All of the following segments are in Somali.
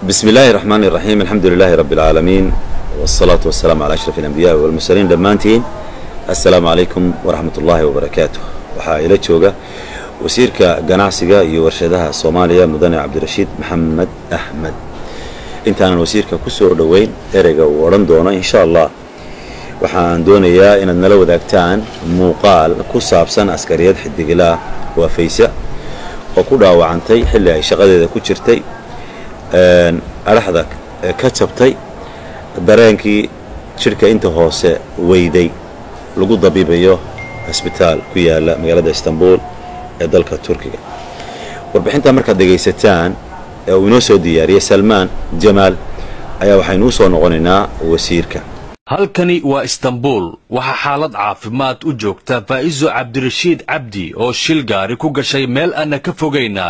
بسم الله الرحمن الرحيم. الحمد لله رب العالمين والصلاة والسلام على أشرف الأنبياء والمرسلين دمانتين. السلام عليكم ورحمة الله وبركاته. waxaa ila jooga wasiirka ganacsiga iyo warshadaha Soomaaliya Mudane Cabdirashiid Maxamed Axmed. intaan wasiirka ku soo dhaweyn ereyga uu oran doono insha Allah waxaan doonayaa inaad nala wadaagtaan muuqaal ku saabsan askariyad xidigila Wafaysa oo ku dhaawacantay xilli ay shaqadeeda ku jirtay araxda ka jabtay dareenkii jirka inta hoose weyday lagu dabiibayo isbitaal ku yaala magaalada Istanbul ee dalka Turkiga. warbixinta marka dhageysataan ee uu inoo soo diyaariyay Salmaan Jamaal ayaa waxaynu soo noqonaynaa wasiirka. halkani waa Istanbul waxa xaalad caafimaad u joogta Faizo Cabdirashiid Cabdi oo shil gaari ku gashay meel aan ka fogeyna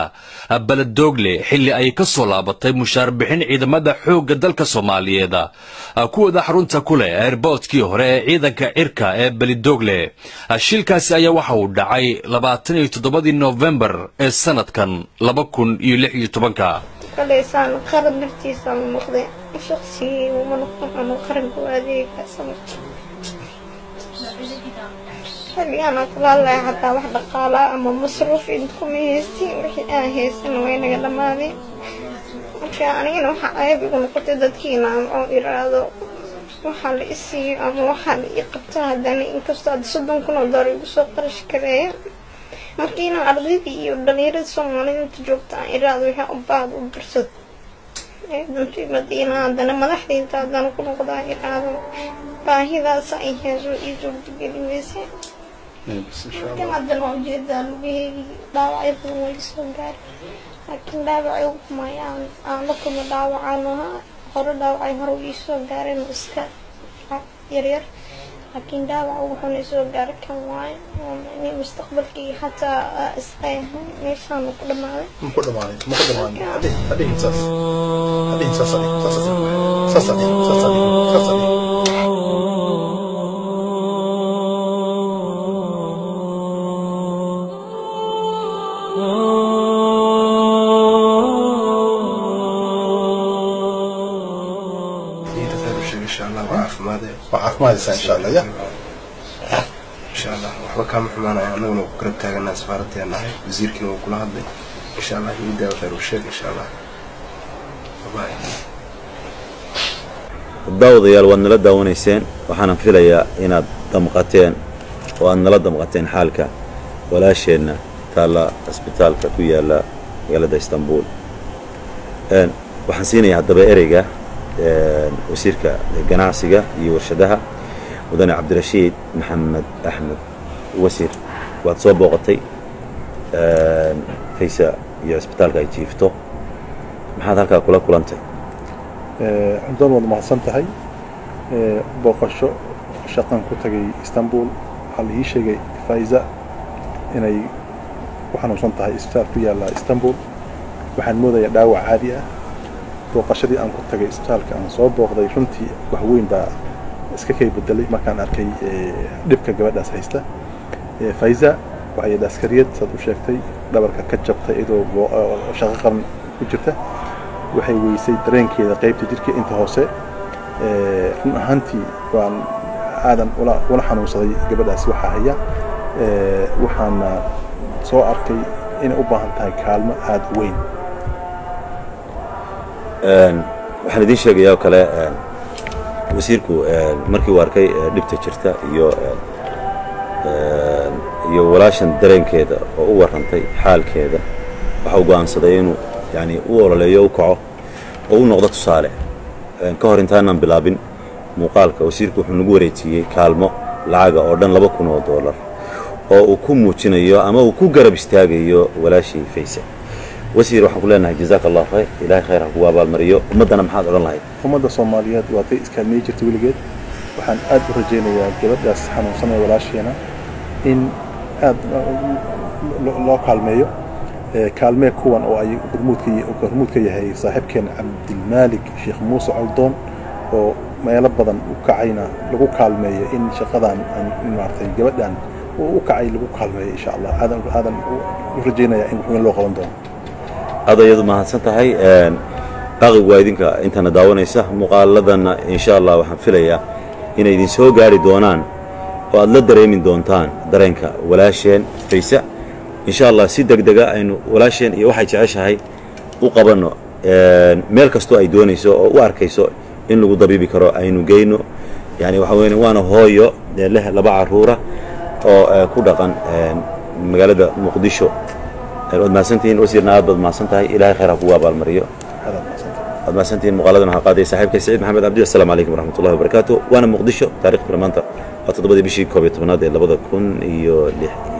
Baladogle xilli ay ka soo laabatay mushaar bixin ciidamada xoogga dalka Soomaaliyeed kuwada xarunta kule airportkii hore ee ciidanka cirka ee Baladogle. shilkaasi ayaa waxa uu dhacay 27 November ee sanadkan 2016. كليسان قرن نفتيسان مخضي شخصي ومنقطع عن قرن قوادي كسمت اللي أنا قلال لي حتى واحدة قالة أما مصروف إنتكم يهستي وحي هيسن وين قال مالي وكاني وحقايا بيقولوا قلت دادكينا أو إرادو وحال إسي أما وحال إقبتها داني إنكستاد صدن كنو داري بسو قرش كريا markiina ardaydi iyo dhalinyarada Soomaaliyeed joogta iraado waxa u baad u birsad dantii Madiina hadana madaxdiinta hadana ku noqdaa iraado baahidaas ay hayso iyo dibgelinaysa كما عندنا وجد لوجي داوعي ويسون قال لكن داوعي ما يعني لكم داوعنا هر داوعي هر ويسون قال مسكا يرير لكن داوع وحنا يسون قال كم واي يعني مستقبلك حتى اسقيه مشان كل ما هذه وعافماده إن شاء الله يا إن شاء الله وكم حمانا يعني وقرب تاج الناس فارتي أنا وزير كنا وكل هذا إن شاء الله يبدأ خير وشيء إن شاء الله باي الضوء يا الوان لا داونيسين وحنا فيليا إن دمقتين وأن لا دمقتين حالك ولا شيء تلا اسبيتال كويا لا يلا اسطنبول ان وحنسيني هذا بإريجا وسيرك ganacsiga iyo warshadaha Mudane Cabdirashiid Maxamed Axmed. wasiir waad soo booqatay Faysa iyo isbitaalka ay jiifto maxaad halka kula kulantay عندنا والله ما حسنتهاي بوقشو شقن ku tagay Istanbul hal ii sheegay Fayza inay waxaan u santahay isbitaal ku yaala Istanbul waxaan moodayaa dhaawac caadi ah booqashadii aan ku tagay isbitaalka aan soo booqday runtii wax weyn baa iska kay bedelay markaan arkay dhibka gabadhaas haysta Fayza waxay askariyad sad u sheegtay dhabarka ka jabtay idoo shaqo qaran ku jirta waxay weysay dareenkeeda qaybta jirka inta hoose run ahaantii waan aadan wala xanuunsaday gabadhaas waxa haya waxaan soo arkay inay u baahan tahay kaalmo aad weyn waxaan idin sheegayaa kale wasiirku markii uu arkay dhibta jirta iyo walaashan dareenkeeda oo u warantay xaalkeeda waxa uu go'aansaday inuu yani u ololeeyo u kaco oo u noqdo tusaale ka hor intaanan bilaabin muuqaalka wasiirku wuxuu nagu wareejiyay kaalmo lacag oo dhan $2,000 oo uu ku muujinayo ama uu ku garab istaagayo walaashii Faysa. wasiir waxaan ku leenahay jazaak Allah khayr ilaahay khayr ku abaal mariyo ummadana maxaad oran lahayd ummadda Soomaaliyeed waa tay iska meejirta wiligeed waxaan aad u rajaynayaa gabadhaas xanuunsanay walaasheena in aad loo kaalmeeyo kaalme kuwan oo ay hormuudka yahay saaxiibkeen Cabdilmaalik Sheekh Muuse Caldoon oo meelo badan u kacayna lagu kaalmeeyo in shaqadan aan maartay gabadhan u kacay lagu kaalmeeyo insha Allah aadan u rajaynayaa in loo qaban doono adayadu ma hadsan tahay باقي وايدينك أنت نداونيسه مقالدنا إن شاء الله وحنفليا إن إذن سو قاري دونان وأد لا دريمين دونتان درينك ولاشين فيسا إن شاء الله سيدك دقا إنه ولاشين يوحي تعيش هاي وقبلنا meel kastoo ay doonayso oo u arkayso in lagu dabiibi karo aynu geyno yani waxa weeyaan waana hooyo leh laba caruura oo ku dhaqan magaalada Muqdisho waad maasantiin wasiirna aad baad maasantahay ilaahay khayr ha ku waabal mariyo waad maasantiin muqaaladan waxa qaaday saaxiibkay Saciid Maxamed Abdi assalaamu calaykum waraxmatullaahi wabarakaatuh waana Muqdisho taariikhda maanta waa 7 bishii 12 ee 2006